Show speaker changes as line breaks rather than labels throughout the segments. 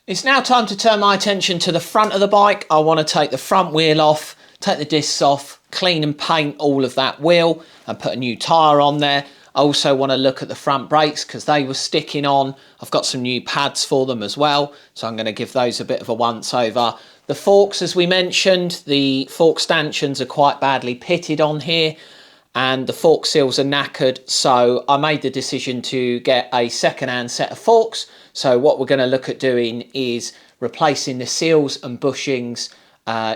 It's now time to turn my attention to the front of the bike. I want to take the front wheel off, take the discs off, clean and paint all of that wheel and put a new tyre on there. I also want to look at the front brakes because they were sticking on. I've got some new pads for them as well, so I'm going to give those a bit of a once over. The forks, as we mentioned, the fork stanchions are quite badly pitted on here and the fork seals are knackered, so I made the decision to get a second-hand set of forks. So what we're going to look at doing is replacing the seals and bushings,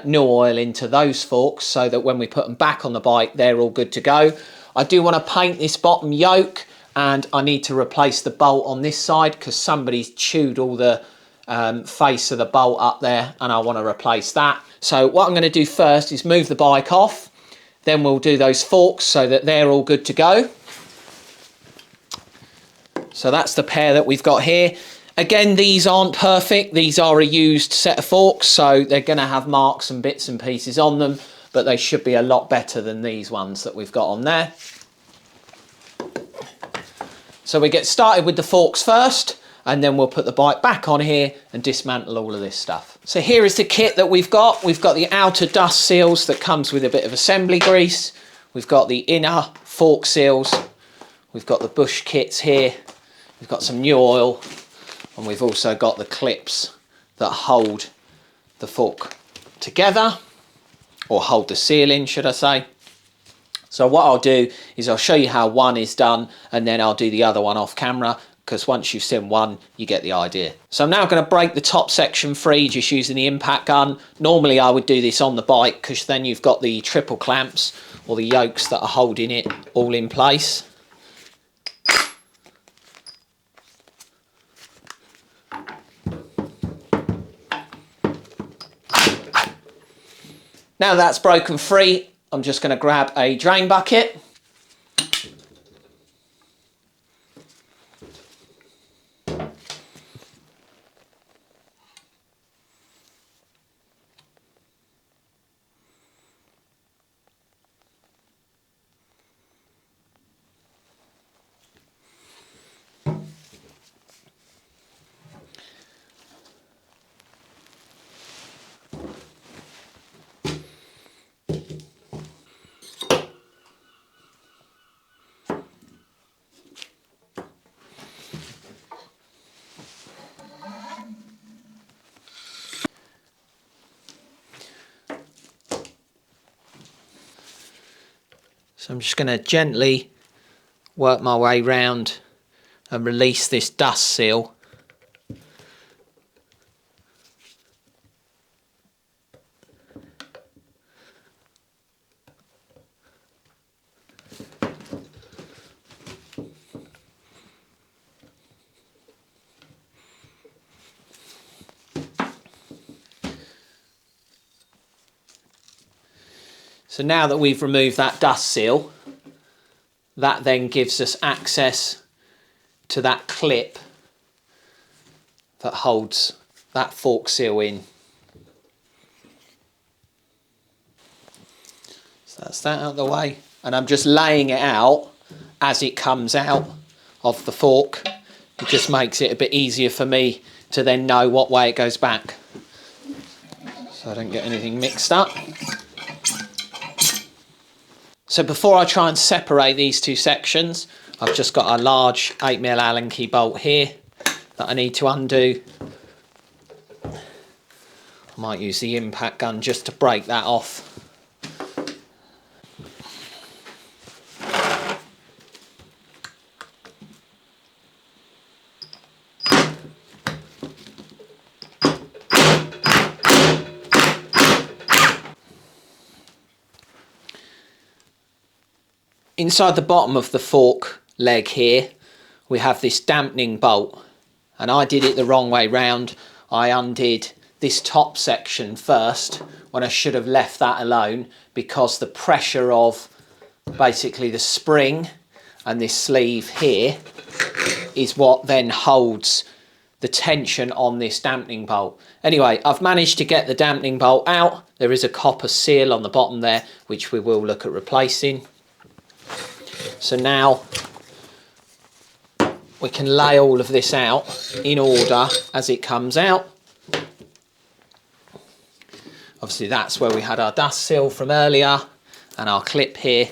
new oil into those forks so that when we put them back on the bike, they're all good to go. I do want to paint this bottom yoke and I need to replace the bolt on this side because somebody's chewed all the face of the bolt up there and I want to replace that. So what I'm going to do first is move the bike off, then we'll do those forks so that they're all good to go. So that's the pair that we've got here. Again, these aren't perfect. These are a used set of forks, so they're going to have marks and bits and pieces on them, but they should be a lot better than these ones that we've got on there. So we get started with the forks first, and then we'll put the bike back on here and dismantle all of this stuff. So here is the kit that we've got. We've got the outer dust seals that comes with a bit of assembly grease. We've got the inner fork seals. We've got the bush kits here. We've got some new oil, and we've also got the clips that hold the fork together, or hold the seal in, should I say. So what I'll do is I'll show you how one is done, and then I'll do the other one off camera, because once you've seen one, you get the idea. So I'm now going to break the top section free just using the impact gun. Normally I would do this on the bike, because then you've got the triple clamps, or the yokes that are holding it all in place. Now that's broken free, I'm just going to grab a drain bucket. So I'm just going to gently work my way round and release this dust seal. So now that we've removed that dust seal, that then gives us access to that clip that holds that fork seal in. So that's that out of the way. And I'm just laying it out as it comes out of the fork. It just makes it a bit easier for me to then know what way it goes back, so I don't get anything mixed up. So before I try and separate these two sections, I've just got a large 8mm Allen key bolt here that I need to undo. I might use the impact gun just to break that off. Inside the bottom of the fork leg here, we have this dampening bolt, and I did it the wrong way round. I undid this top section first when I should have left that alone, because the pressure of basically the spring and this sleeve here is what then holds the tension on this dampening bolt. Anyway, I've managed to get the dampening bolt out. There is a copper seal on the bottom there, which we will look at replacing. So now we can lay all of this out in order as it comes out. Obviously that's where we had our dust seal from earlier and our clip here.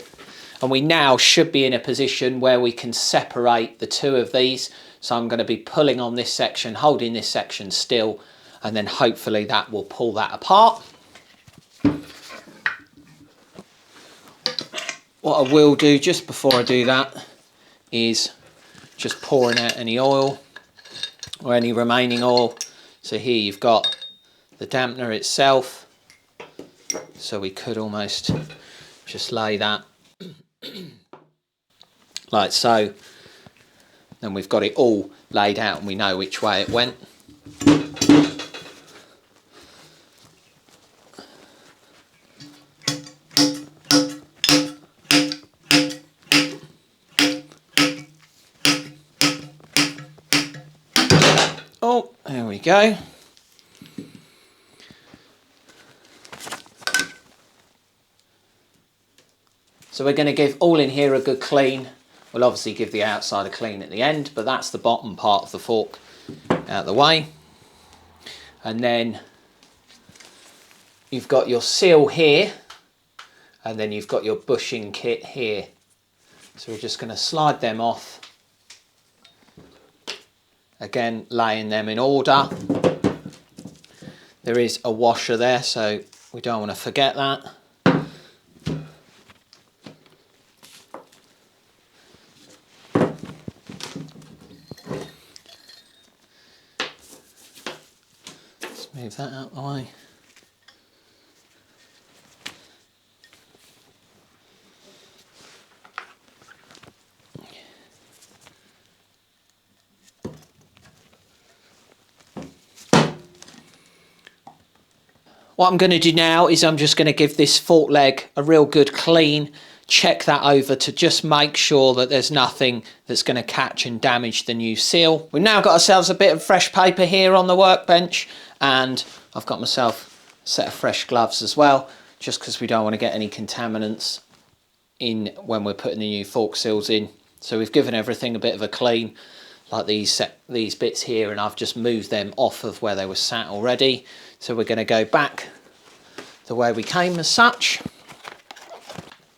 And we now should be in a position where we can separate the two of these. So I'm going to be pulling on this section, holding this section still, and then hopefully that will pull that apart. What I will do just before I do that is just pouring out any oil or any remaining oil. So here you've got the dampener itself. So we could almost just lay that like so. Then we've got it all laid out and we know which way it went. Oh, there we go. So we're going to give all in here a good clean. We'll obviously give the outside a clean at the end, but that's the bottom part of the fork out of the way. And then you've got your seal here, and then you've got your bushing kit here. So we're just going to slide them off. Again, laying them in order. There is a washer there, so we don't want to forget that. Move that out of the way. What I'm going to do now is I'm just going to give this fork leg a real good clean, check that over to just make sure that there's nothing that's going to catch and damage the new seal. We've now got ourselves a bit of fresh paper here on the workbench, and I've got myself a set of fresh gloves as well, just because we don't want to get any contaminants in when we're putting the new fork seals in. So we've given everything a bit of a clean, like these bits here, and I've just moved them off of where they were sat already. So we're going to go back the way we came as such.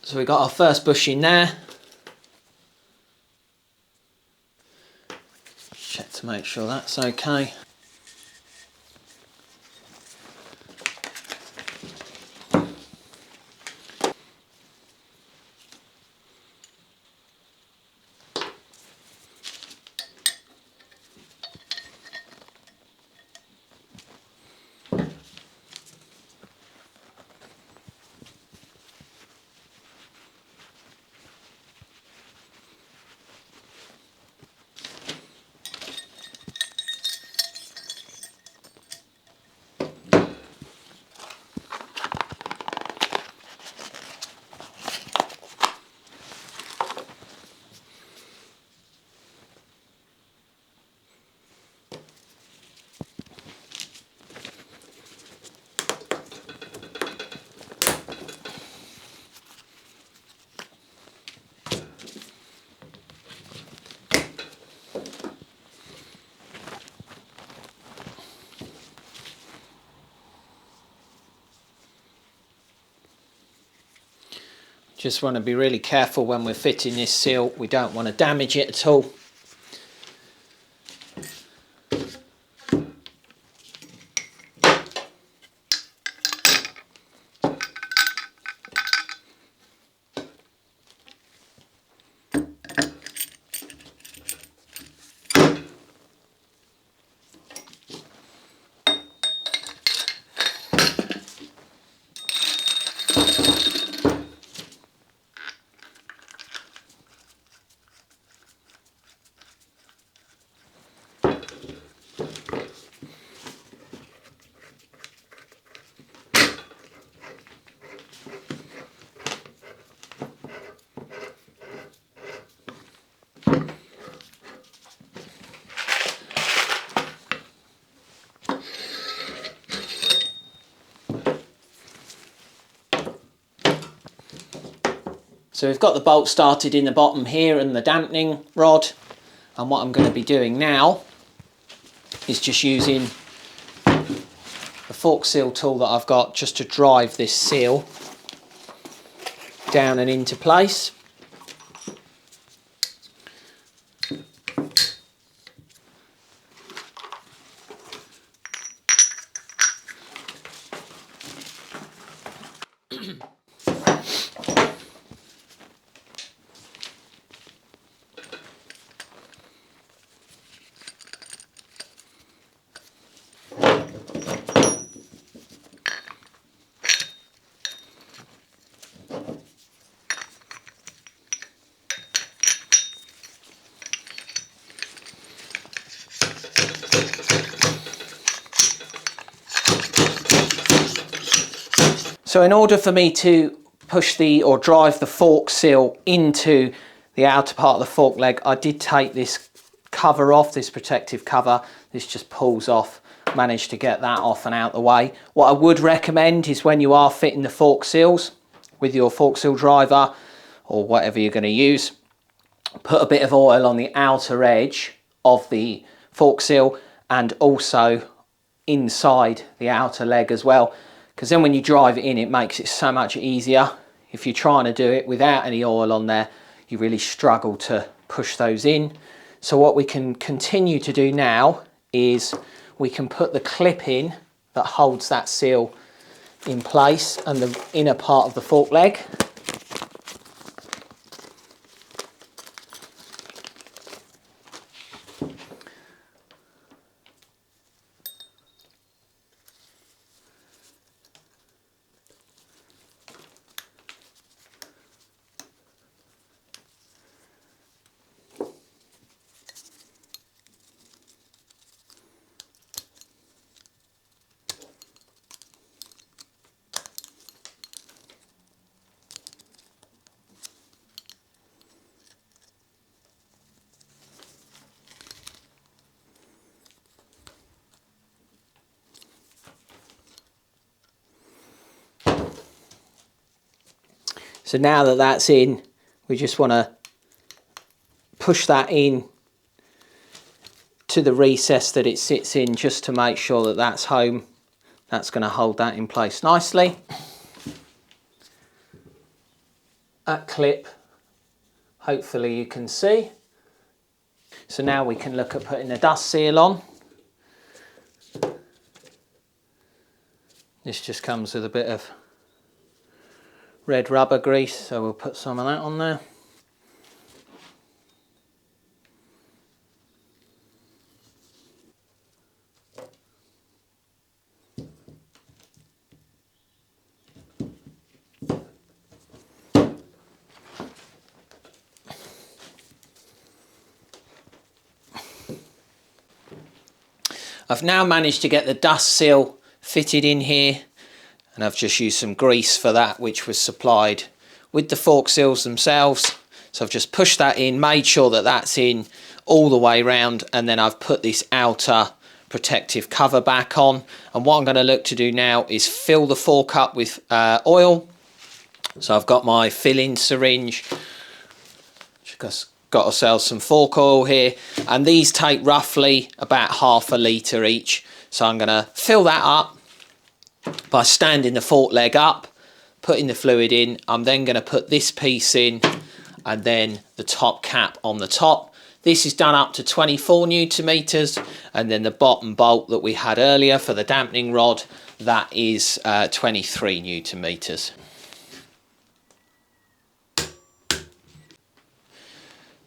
So we've got our first bushing there. Check to make sure that's okay. Just want to be really careful when we're fitting this seal. We don't want to damage it at all. So we've got the bolt started in the bottom here and the dampening rod, and what I'm going to be doing now is just using the fork seal tool that I've got just to drive this seal down and into place. So in order for me to push or drive the fork seal into the outer part of the fork leg, I did take this cover off, this protective cover. This just pulls off. Managed to get that off and out the way. What I would recommend is when you are fitting the fork seals with your fork seal driver or whatever you're going to use, put a bit of oil on the outer edge of the fork seal and also inside the outer leg as well, because then when you drive it in, it makes it so much easier. If you're trying to do it without any oil on there, you really struggle to push those in. So what we can continue to do now is we can put the clip in that holds that seal in place and the inner part of the fork leg. So now that that's in, we just want to push that in to the recess that it sits in, just to make sure that that's home. That's going to hold that in place nicely. That clip, hopefully you can see. So now we can look at putting the dust seal on. This just comes with a bit of red rubber grease, so we'll put some of that on there. I've now managed to get the dust seal fitted in here, and I've just used some grease for that, which was supplied with the fork seals themselves. So I've just pushed that in, made sure that that's in all the way round, and then I've put this outer protective cover back on. And what I'm going to look to do now is fill the fork up with oil. So I've got my fill-in syringe, just got ourselves some fork oil here, and these take roughly about ½ a litre each. So I'm going to fill that up by standing the fork leg up, putting the fluid in. I'm then going to put this piece in and then the top cap on the top. This is done up to 24 Newton meters, and then the bottom bolt that we had earlier for the dampening rod, that is 23 Newton meters.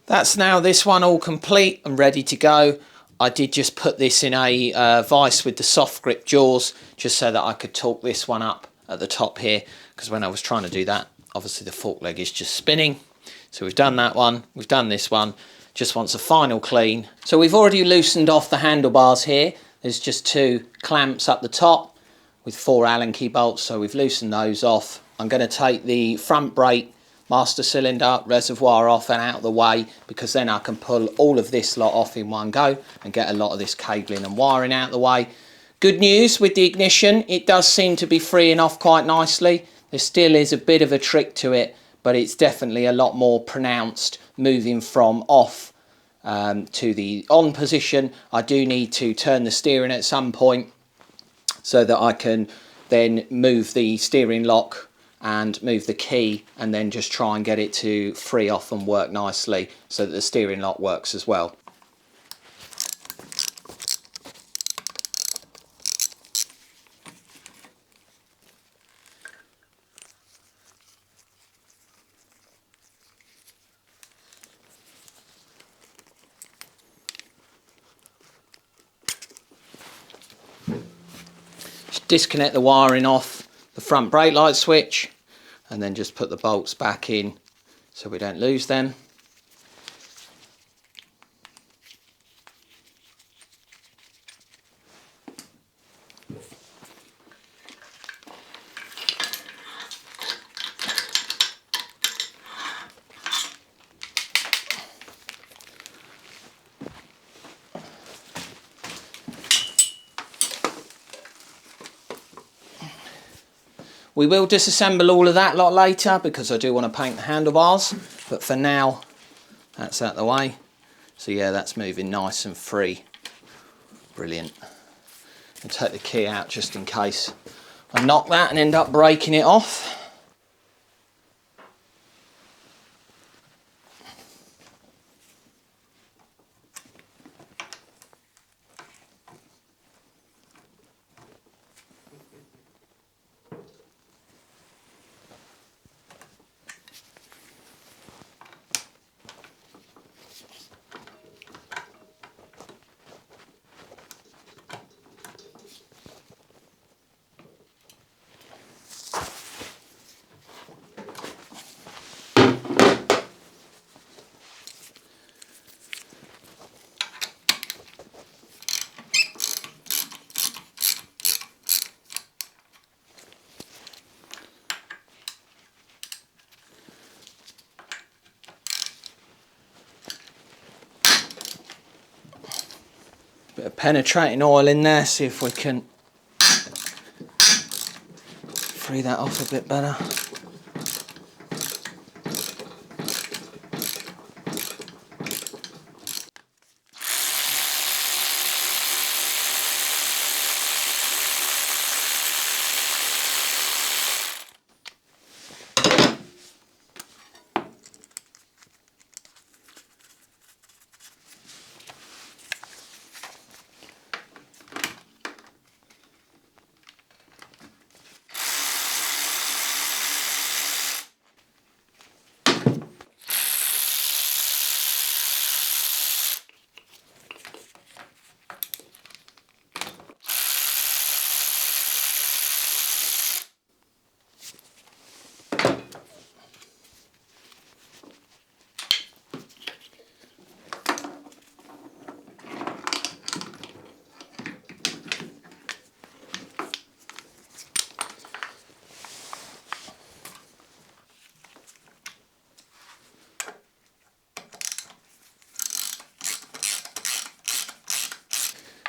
That's now this one all complete and ready to go. I did just put this in a vise with the soft grip jaws, just so that I could torque this one up at the top here, because when I was trying to do that, obviously the fork leg is just spinning. So we've done that one, we've done this one, just wants a final clean. So we've already loosened off the handlebars here. There's just 2 clamps up the top with 4 Allen key bolts, so we've loosened those off. I'm going to take the front brake, master cylinder, reservoir off and out of the way, because then I can pull all of this lot off in one go and get a lot of this cabling and wiring out of the way. Good news with the ignition, it does seem to be freeing off quite nicely. There still is a bit of a trick to it, but it's definitely a lot more pronounced moving from off to the on position. I do need to turn the steering at some point, so that I can then move the steering lock and move the key, and then just try and get it to free off and work nicely so that the steering lock works as well. Just disconnect the wiring off the front brake light switch, and then just put the bolts back in so we don't lose them. We will disassemble all of that lot later because I do want to paint the handlebars, but for now that's out the way. So yeah, that's moving nice and free. Brilliant. I'll take the key out just in case I knock that and end up breaking it off. Bit of penetrating oil in there, see if we can free that off a bit better.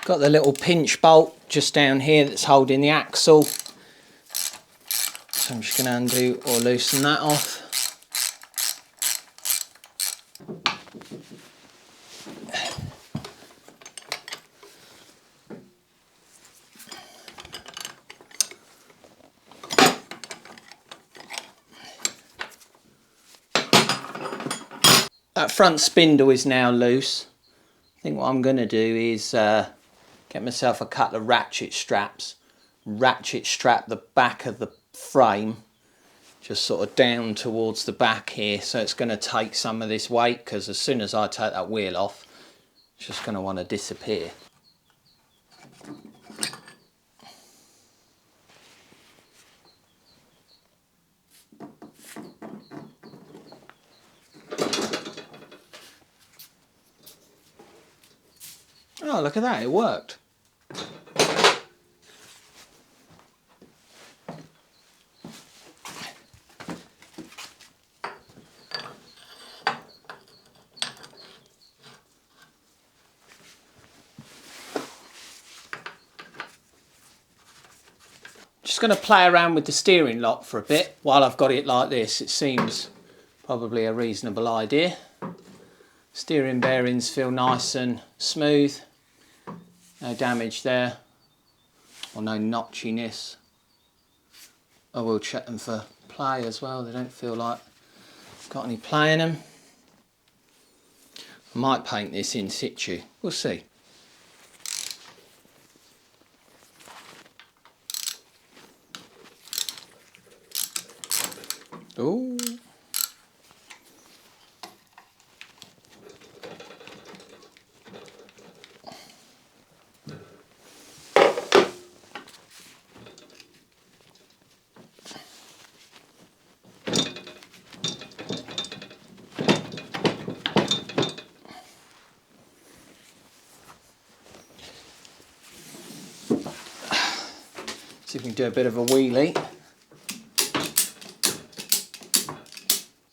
Got the little pinch bolt just down here that's holding the axle. So I'm just going to undo or loosen that off. That front spindle is now loose. I think what I'm going to do is get myself a couple of ratchet straps, ratchet strap the back of the frame just sort of down towards the back here, so it's going to take some of this weight, because as soon as I take that wheel off it's just going to want to disappear. Oh, look at that, it worked. Just going to play around with the steering lock for a bit while I've got it like this. It seems probably a reasonable idea. Steering bearings feel nice and smooth, no damage there. or no notchiness. I will check them for play as well. They don't feel like got any play in them. I might paint this in situ. We'll see. Ooh. See if we can do a bit of a wheelie.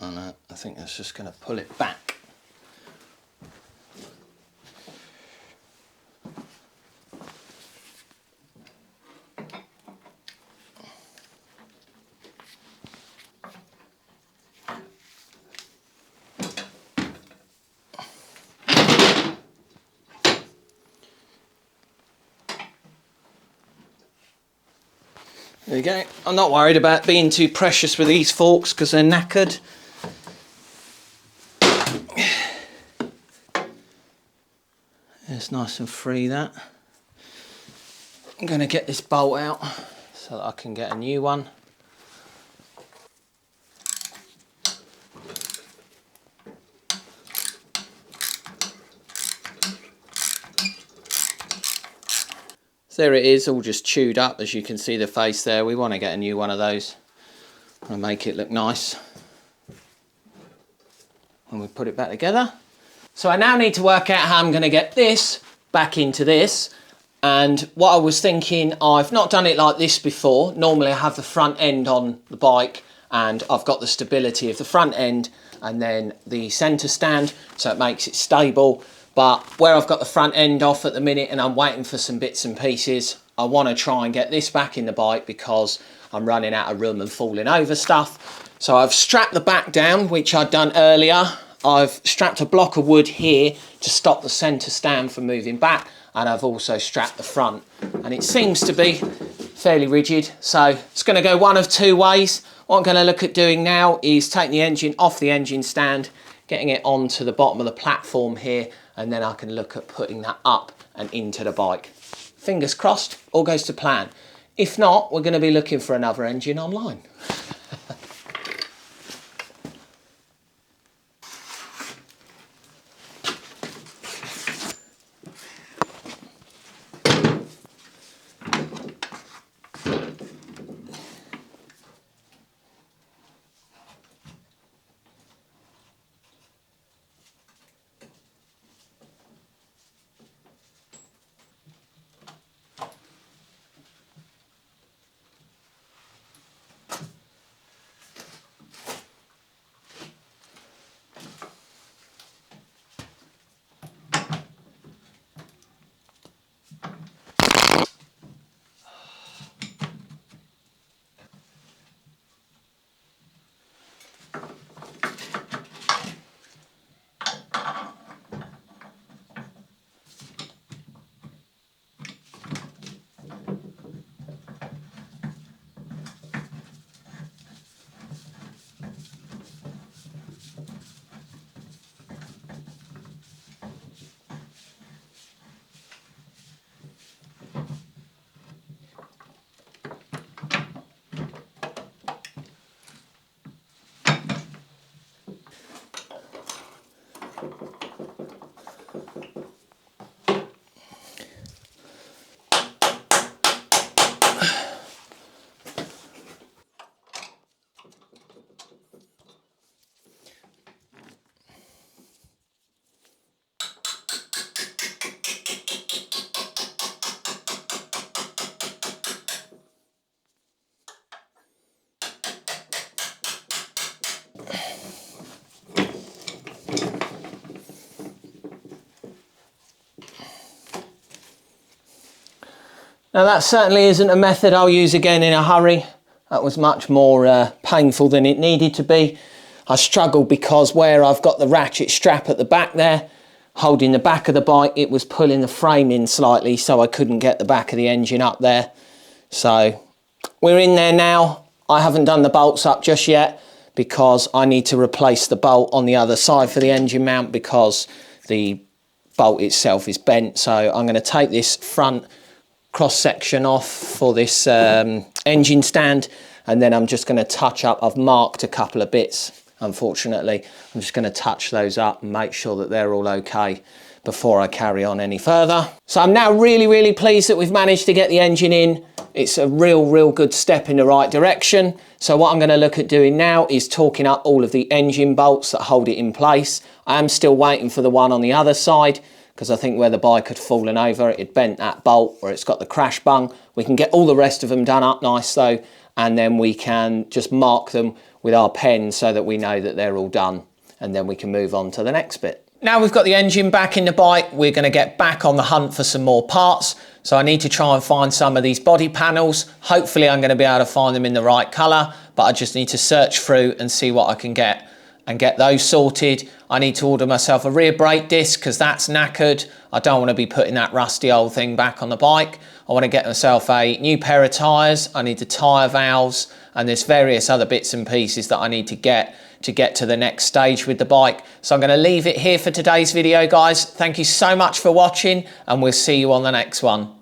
Oh no, I think that's just going to pull it back. There you go. I'm not worried about being too precious with these forks because they're knackered. It's nice and free, that. I'm going to get this bolt out so that I can get a new one. There it is, all just chewed up, as you can see the face there. We want to get a new one of those and make it look nice when we put it back together. So I now need to work out how I'm going to get this back into this. And what I was thinking, I've not done it like this before. Normally I have the front end on the bike and I've got the stability of the front end and then the centre stand, so it makes it stable. But where I've got the front end off at the minute and I'm waiting for some bits and pieces, I want to try and get this back in the bike because I'm running out of room and falling over stuff. So I've strapped the back down, which I'd done earlier. I've strapped a block of wood here to stop the centre stand from moving back, and I've also strapped the front. And it seems to be fairly rigid, so it's going to go one of two ways. What I'm going to look at doing now is taking the engine off the engine stand, getting it onto the bottom of the platform here, and then I can look at putting that up and into the bike. Fingers crossed, all goes to plan. If not, we're going to be looking for another engine online. Now that certainly isn't a method I'll use again in a hurry. That was much more painful than it needed to be. I struggled because where I've got the ratchet strap at the back there, holding the back of the bike, it was pulling the frame in slightly, so I couldn't get the back of the engine up there. So we're in there now. I haven't done the bolts up just yet because I need to replace the bolt on the other side for the engine mount because the bolt itself is bent. So I'm going to take this front cross section off for this engine stand, and then I'm just going to touch up. I've marked a couple of bits, unfortunately. I'm just going to touch those up and make sure that they're all okay before I carry on any further. So I'm now really pleased that we've managed to get the engine in. It's a real good step in the right direction. So what I'm going to look at doing now is torquing up all of the engine bolts that hold it in place. I am still waiting for the one on the other side because I think where the bike had fallen over, it had bent that bolt where it's got the crash bung. We can get all the rest of them done up nice though, and then we can just mark them with our pen so that we know that they're all done, and then we can move on to the next bit. Now we've got the engine back in the bike, we're going to get back on the hunt for some more parts. So I need to try and find some of these body panels. Hopefully I'm going to be able to find them in the right colour, but I just need to search through and see what I can get and get those sorted. I need to order myself a rear brake disc because that's knackered. I don't want to be putting that rusty old thing back on the bike. I want to get myself a new pair of tyres. I need the tyre valves, and there's various other bits and pieces that I need to get to the next stage with the bike. So I'm going to leave it here for today's video, guys. Thank you so much for watching, and we'll see you on the next one.